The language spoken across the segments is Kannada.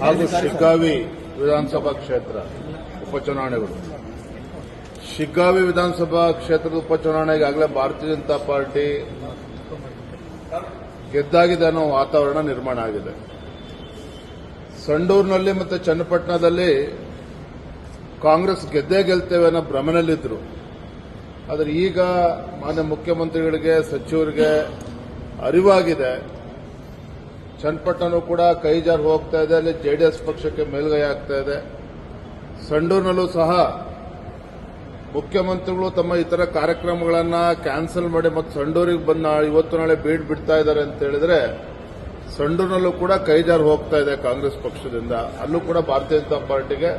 ಹಾಗೂ ಶಿಗ್ಗಾವಿ ವಿಧಾನಸಭಾ ಕ್ಷೇತ್ರ ಉಪಚುನಾವಣೆಗಳು. ಶಿಗ್ಗಾವಿ ವಿಧಾನಸಭಾ ಕ್ಷೇತ್ರದ ಉಪಚುನಾವಣೆಗೆ ಆಗಲೇ ಭಾರತೀಯ ಜನತಾ ಪಾರ್ಟಿ ಗೆದ್ದಾಗಿದೆ ಅನ್ನೋ ವಾತಾವರಣ ನಿರ್ಮಾಣ ಆಗಿದೆ. ಸಂಡೂರಿನಲ್ಲಿ ಮತ್ತು ಚನ್ನಪಟ್ಟಣದಲ್ಲಿ ಕಾಂಗ್ರೆಸ್ ಗೆದ್ದೇ ಗೆಲ್ತೇವೆ ಅನ್ನೋ ಭ್ರಮೆನಲ್ಲಿದ್ದರು. ಆದರೆ ಈಗ ಮಾನ್ಯ ಮುಖ್ಯಮಂತ್ರಿಗಳಿಗೆ, ಸಚಿವರಿಗೆ ಅರಿವಾಗಿದೆ. ಚನ್ನಪಟ್ಟಣ ಕೂಡ ಕೈ ಜಾರಿ ಹೋಗ್ತಾ ಇದೆ. ಅಲ್ಲಿ ಜೆಡಿಎಸ್ ಪಕ್ಷಕ್ಕೆ ಮೇಲುಗೈ ಆಗ್ತಾ ಇದೆ. ಸಂಡೂರಿನಲ್ಲೂ ಸಹ ಮುಖ್ಯಮಂತ್ರಿಗಳು ತಮ್ಮ ಇತರ ಕಾರ್ಯಕ್ರಮಗಳನ್ನ ಕ್ಯಾನ್ಸಲ್ ಮಾಡಿ ಮತ್ತೆ ಸಂಡೂರಿಗೆ ಬಂದು ಇವತ್ತು ನಾಳೆ ಬಿಡ್ತಾ ಇದ್ದಾರೆ ಅಂತ ಹೇಳಿದ್ರೆ ಸಂಡೂರಿನಲ್ಲೂ ಕೂಡ ಕೈ ಜಾರಿ ಹೋಗ್ತಾ ಇದೆ ಕಾಂಗ್ರೆಸ್ ಪಕ್ಷದಿಂದ. ಅಲ್ಲೂ ಕೂಡ ಭಾರತೀಯ ಜನತಾ ಪಾರ್ಟಿಗೆ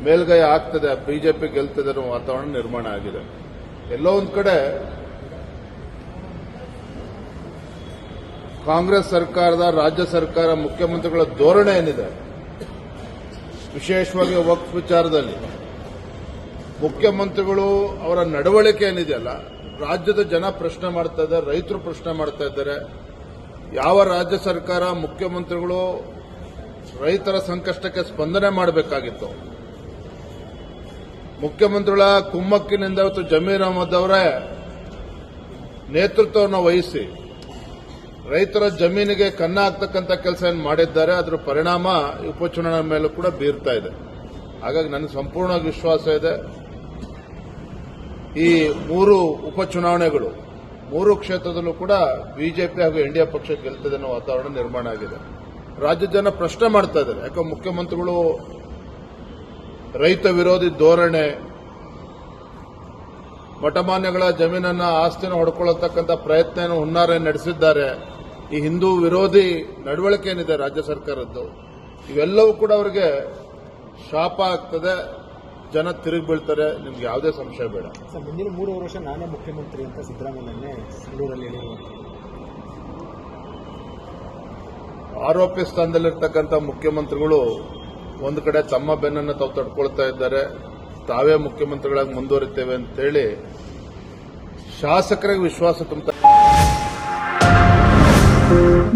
ಮೇಲ್ಗೈ ಆಗ್ತದೆ, ಬಿಜೆಪಿ ಗೆಲ್ತದೆ ಅನ್ನೋ ವಾತಾವರಣ ನಿರ್ಮಾಣ ಆಗಿದೆ. ಎಲ್ಲೋ ಒಂದು ಕಡೆ ಕಾಂಗ್ರೆಸ್ ಸರ್ಕಾರದ, ರಾಜ್ಯ ಸರ್ಕಾರ, ಮುಖ್ಯಮಂತ್ರಿಗಳ ಧೋರಣೆ ಏನಿದೆ, ವಿಶೇಷವಾಗಿ ವಕ್ಫ್ ವಿಚಾರದಲ್ಲಿ ಮುಖ್ಯಮಂತ್ರಿಗಳು ಅವರ ನಡವಳಿಕೆ ಏನಿದೆಯಲ್ಲ, ರಾಜ್ಯದ ಜನ ಪ್ರಶ್ನೆ ಮಾಡ್ತಾ ಇದ್ದಾರೆ, ರೈತರು ಪ್ರಶ್ನೆ ಮಾಡ್ತಾ ಇದ್ದಾರೆ. ಯಾವ ರಾಜ್ಯ ಸರ್ಕಾರ, ಮುಖ್ಯಮಂತ್ರಿಗಳು ರೈತರ ಸಂಕಷ್ಟಕ್ಕೆ ಸ್ಪಂದನೆ ಮಾಡಬೇಕಾಗಿತ್ತು. ಮುಖ್ಯಮಂತ್ರಿಗಳ ಕುಮ್ಮಕ್ಕಿನಿಂದ ಇವತ್ತು ಜಮೀರ್ ಅಹಮದ್ ಅವರೇ ನೇತೃತ್ವವನ್ನು ವಹಿಸಿ ರೈತರ ಜಮೀನಿಗೆ ಕನ್ನ ಹಾಕ್ತಕ್ಕಂಥ ಕೆಲಸ ಏನು ಮಾಡಿದ್ದಾರೆ. ಅದರ ಪರಿಣಾಮ ಉಪಚುನಾವಣೆ ಮೇಲೂ ಕೂಡ ಬೀರ್ತಾ ಇದೆ. ಹಾಗಾಗಿ ನನಗೆ ಸಂಪೂರ್ಣವಾಗಿ ವಿಶ್ವಾಸ ಇದೆ, ಈ ಮೂರು ಉಪಚುನಾವಣೆಗಳು, ಮೂರು ಕ್ಷೇತ್ರದಲ್ಲೂ ಕೂಡ ಬಿಜೆಪಿ ಹಾಗೂ ಎನ್ಡಿಎ ಪಕ್ಷ ಗೆಲ್ತದೆ ಅನ್ನೋ ವಾತಾವರಣ ನಿರ್ಮಾಣ ಆಗಿದೆ. ರಾಜ್ಯದ ಜನ ಪ್ರಶ್ನೆ ಮಾಡ್ತಾ ಇದ್ದಾರೆ, ಯಾಕೆ ಮುಖ್ಯಮಂತ್ರಿಗಳು ರೈತ ವಿರೋಧಿ ಧೋರಣೆ, ಮಠಮಾನ್ಯಗಳ ಜಮೀನನ್ನ, ಆಸ್ತಿನ ಹೊಡ್ಕೊಳ್ಳತಕ್ಕಂಥ ಪ್ರಯತ್ನ ಹುನ್ನಾರ ನಡೆಸಿದ್ದಾರೆ. ಈ ಹಿಂದೂ ವಿರೋಧಿ ನಡವಳಿಕೆ ಏನಿದೆ ರಾಜ್ಯ ಸರ್ಕಾರದ್ದು, ಇವೆಲ್ಲವೂ ಕೂಡ ಅವರಿಗೆ ಶಾಪ ಆಗ್ತದೆ. ಜನ ತಿರುಗಿ ಬೀಳ್ತಾರೆ, ನಿಮ್ಗೆ ಯಾವುದೇ ಸಂಶಯ ಬೇಡ. ಮುಂದಿನ 3 ವರ್ಷ ನಾನೇ ಮುಖ್ಯಮಂತ್ರಿ ಅಂತ ಸಿದ್ದರಾಮಯ್ಯನೇ ಸಂಡೂರಲ್ಲಿ ಹೇಳಿರುವಂಥದ್ದು. ಆರೋಪಿ ಸ್ಥಾನದಲ್ಲಿರ್ತಕ್ಕಂಥ ಮುಖ್ಯಮಂತ್ರಿಗಳು ಒಂದು ಕಡೆ ತಮ್ಮ ಬೆನ್ನನ್ನು ತಾವು ತಡ್ಕೊಳ್ತಾ ಇದ್ದಾರೆ. ತಾವೇ ಮುಖ್ಯಮಂತ್ರಿಗಳಾಗಿ ಮುಂದುವರಿತೇವೆ ಅಂತೇಳಿ ಶಾಸಕರಿಗೆ ವಿಶ್ವಾಸ ತುಂಬುತ್ತಾರೆ.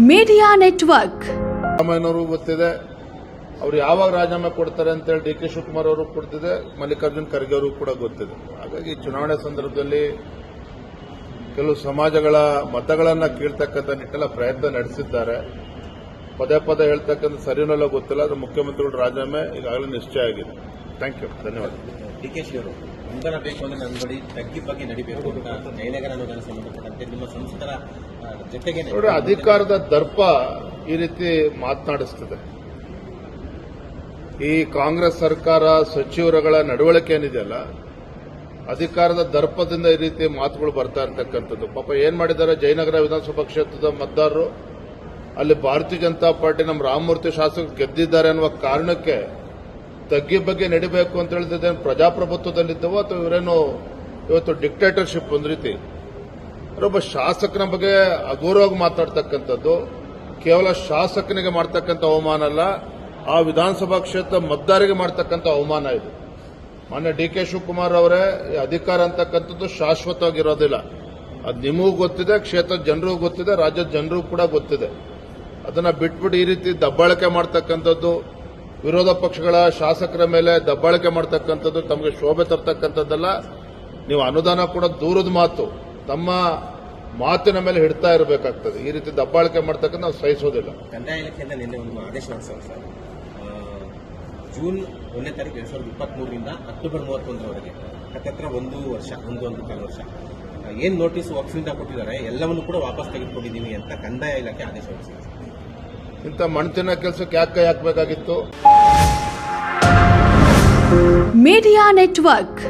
ಮೀಡಿಯಾ ನೆಟ್ವರ್ಕ್ ಸಿದ್ದರಾಮಯ್ಯನವರು ಗೊತ್ತಿದೆ, ಅವರು ಯಾವಾಗ ರಾಜೀನಾಮೆ ಕೊಡ್ತಾರೆ ಅಂತೇಳಿ ಡಿ ಕೆ ಶಿವಕುಮಾರ್ ಅವರು ಕೊಡ್ತಿದೆ, ಮಲ್ಲಿಕಾರ್ಜುನ್ ಖರ್ಗೆ ಅವರು ಕೂಡ ಗೊತ್ತಿದೆ. ಹಾಗಾಗಿ ಚುನಾವಣೆ ಸಂದರ್ಭದಲ್ಲಿ ಕೆಲವು ಸಮಾಜಗಳ ಮತಗಳನ್ನು ಕೀಳ್ತಕ್ಕಂಥ ನಿಟ್ಟೆಲ್ಲ ಪ್ರಯತ್ನ ನಡೆಸಿದ್ದಾರೆ. ಪದೇ ಪದೇ ಹೇಳ್ತಕ್ಕಂಥ ಸರಿನಲ್ಲ ಗೊತ್ತಿಲ್ಲ. ಅದು ಮುಖ್ಯಮಂತ್ರಿಗಳ ರಾಜೀನಾಮೆ ಈಗಾಗಲೇ ನಿಶ್ಚಯ ಆಗಿದೆ. ಥ್ಯಾಂಕ್ ಯು, ಧನ್ಯವಾದ. ಡಿಕೆಶಿ ಅವರು ಅನುದಾನ ಬೇಕು ಅಂದ್ರೆ ನನ್ನ ಬಳಿ ತಗ್ಗಿ ಬಗ್ಗೆ ನಡಿಬೇಕು ಅಂತ ಜಯನಗರ ಅನುದಾನ ಸಂಬಂಧಪಟ್ಟಂತೆ ನಿಮ್ಮ ಸಂಸದರ ಜೊತೆಗೆ ನೋಡಿ, ಅಧಿಕಾರದ ದರ್ಪ ಈ ರೀತಿ ಮಾತನಾಡಿಸ್ತದೆ. ಈ ಕಾಂಗ್ರೆಸ್ ಸರ್ಕಾರ, ಸಚಿವರುಗಳ ನಡವಳಿಕೆ ಏನಿದೆಯಲ್ಲ, ಅಧಿಕಾರದ ದರ್ಪದಿಂದ ಈ ರೀತಿ ಮಾತುಗಳು ಬರ್ತಾ ಇರ್ತಕ್ಕಂಥದ್ದು. ಪಾಪ ಏನ್ ಮಾಡಿದ್ದಾರೆ, ಜಯನಗರ ವಿಧಾನಸಭಾ ಕ್ಷೇತ್ರದ ಮತದಾರರು ಅಲ್ಲಿ ಭಾರತೀಯ ಜನತಾ ಪಾರ್ಟಿ ನಮ್ಮ ರಾಮಮೂರ್ತಿ ಶಾಸಕರು ಗೆದ್ದಿದ್ದಾರೆ ಅನ್ನುವ ಕಾರಣಕ್ಕೆ ತಗ್ಗಿ ಬಗ್ಗೆ ನಡಿಬೇಕು ಅಂತ ಹೇಳಿದ್ರೆ ಪ್ರಜಾಪ್ರಭುತ್ವದಲ್ಲಿದ್ದವೋ ಅಥವಾ ಇವರೇನು ಇವತ್ತು ಡಿಕ್ಟೇಟರ್ಶಿಪ್ ಒಂದು ರೀತಿ. ಒಬ್ಬ ಶಾಸಕನ ಬಗ್ಗೆ ಅಗೌರವವಾಗಿ ಮಾತಾಡ್ತಕ್ಕಂಥದ್ದು ಕೇವಲ ಶಾಸಕನಿಗೆ ಮಾಡ್ತಕ್ಕಂಥ ಅವಮಾನ ಅಲ್ಲ, ಆ ವಿಧಾನಸಭಾ ಕ್ಷೇತ್ರ ಮತದಾರರಿಗೆ ಮಾಡ್ತಕ್ಕಂಥ ಅವಮಾನ ಇದು. ಮಾನ್ಯ ಡಿ ಕೆ ಶಿವಕುಮಾರ್ ಅವರೇ, ಈ ಅಧಿಕಾರ ಅಂತಕ್ಕಂಥದ್ದು ಶಾಶ್ವತವಾಗಿರೋದಿಲ್ಲ. ಅದು ನಿಮಗೂ ಗೊತ್ತಿದೆ, ಕ್ಷೇತ್ರದ ಜನರಿಗೂ ಗೊತ್ತಿದೆ, ರಾಜ್ಯದ ಜನರಿಗೂ ಕೂಡ ಗೊತ್ತಿದೆ. ಅದನ್ನ ಬಿಟ್ಬಿಟ್ಟು ಈ ರೀತಿ ದಬ್ಬಾಳಿಕೆ ಮಾಡ್ತಕ್ಕಂಥದ್ದು, ವಿರೋಧ ಪಕ್ಷಗಳ ಶಾಸಕರ ಮೇಲೆ ದಬ್ಬಾಳಿಕೆ ಮಾಡ್ತಕ್ಕಂಥದ್ದು ತಮಗೆ ಶೋಭೆ ತರ್ತಕ್ಕಂಥದ್ದಲ್ಲ. ನೀವು ಅನುದಾನ ಕೂಡ ದೂರದ ಮಾತು, ತಮ್ಮ ಮಾತಿನ ಮೇಲೆ ಹಿಡ್ತಾ ಇರಬೇಕಾಗ್ತದೆ. ಈ ರೀತಿ ದಬ್ಬಾಳಿಕೆ ಮಾಡ್ತಕ್ಕಂಥ ನಾವು ಸಹಿಸೋದಿಲ್ಲ. ಕಂದಾಯ ಇಲಾಖೆಯಿಂದ ನಿನ್ನೆ ಒಂದು ಆದೇಶ ಹೊರಡಿಸಿದೆ ಸರ್. ಜೂನ್ 1ನೇ ತಾರೀಕು 2023ರಿಂದ ಅಕ್ಟೋಬರ್ 31ರವರೆಗೆ ಹತ್ತಿರ 1 ವರ್ಷ, 1.25 ವರ್ಷ ಏನ್ ನೋಟಿಸ್ ವಕ್ಫಿಂದ ಕೊಟ್ಟಿದ್ದಾರೆ ಎಲ್ಲವನ್ನು ಕೂಡ ವಾಪಸ್ ತೆಗೆದುಕೊಂಡಿದ್ದೀವಿ ಅಂತ ಕಂದಾಯ ಇಲಾಖೆ ಆದೇಶ ಹೊರಡಿಸಿದೆ. ಇಂಥ ಮಣ್ತಿನ ಕೆಲಸಕ್ಕೆ ಯಾಕೆ ಕೈ ಹಾಕಬೇಕಾಗಿತ್ತು? Media network.